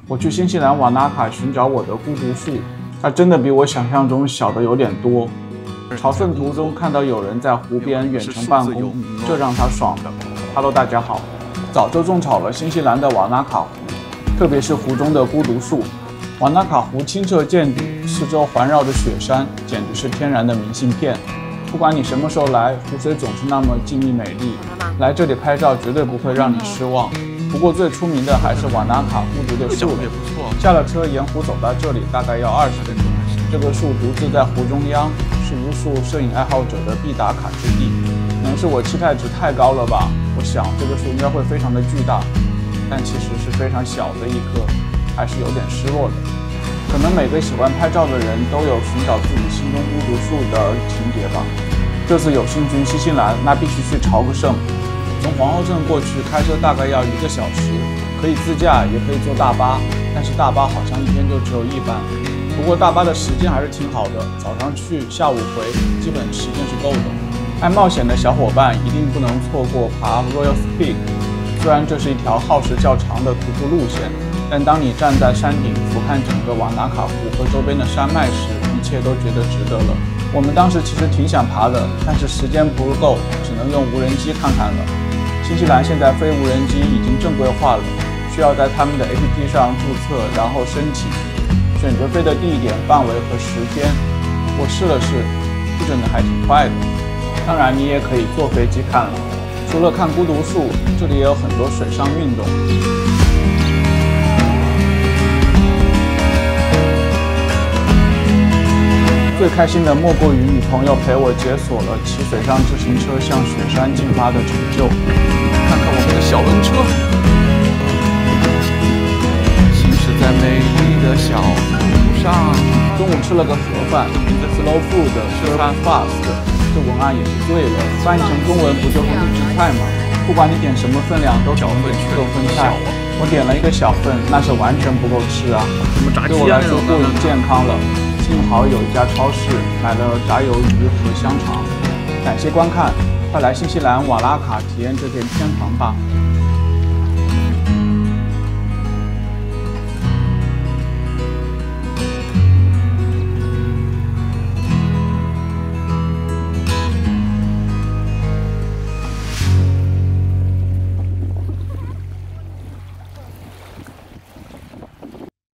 我去新西兰瓦纳卡寻找我的孤独树，它真的比我想象中小的有点多。朝圣途中看到有人在湖边远程办公，这让他爽的。Hello， 大家好，早就种草了新西兰的瓦纳卡湖，特别是湖中的孤独树。瓦纳卡湖清澈见底，四周环绕着雪山，简直是天然的明信片。不管你什么时候来，湖水总是那么静谧美丽，来这里拍照绝对不会让你失望。不过最出名的还是瓦纳卡孤独的树了。下了车沿湖走到这里大概要20分钟。这个树独自在湖中央，是无数摄影爱好者的必打卡之地。可能是我期待值太高了吧？我想这个树应该会非常的巨大，但其实是非常小的一棵，还是有点失落的。可能每个喜欢拍照的人都有寻找自己心中孤独树的情节吧。这次有幸去新西兰，那必须去朝个圣。从皇后镇过去开车大概要1个小时，可以自驾也可以坐大巴，但是大巴好像一天就只有1班。不过大巴的时间还是挺好的，早上去，下午回，基本时间是够的。爱冒险的小伙伴一定不能错过爬 Royal Peak， 虽然这是一条耗时较长的徒步路线，但当你站在山顶俯瞰整个瓦纳卡湖和周边的山脉时，一切都觉得值得了。我们当时其实挺想爬的，但是时间不够，只能用无人机看看了。新西兰现在飞无人机已经正规化了，需要在他们的 APP 上注册，然后申请，选择飞的地点、范围和时间。我试了试，真的还挺快的。当然，你也可以坐飞机看了。除了看孤独树，这里也有很多水上运动。最开心的莫过于女朋友陪我解锁了骑水上自行车向雪山进发的成就。看看我们的小轮车，行驶在美丽的小路上。中午吃了个盒饭，名字 Slow Food Serve Fast， 这文案也是对了，翻译成中文不就是预制菜吗？不管你点什么分量，都只能点1份菜。我点了一个小份，那是完全不够吃啊！对我来说过于健康了。幸好有一家超市买了炸鱿鱼和香肠。感谢观看，快来新西兰瓦拉卡体验这片天堂吧！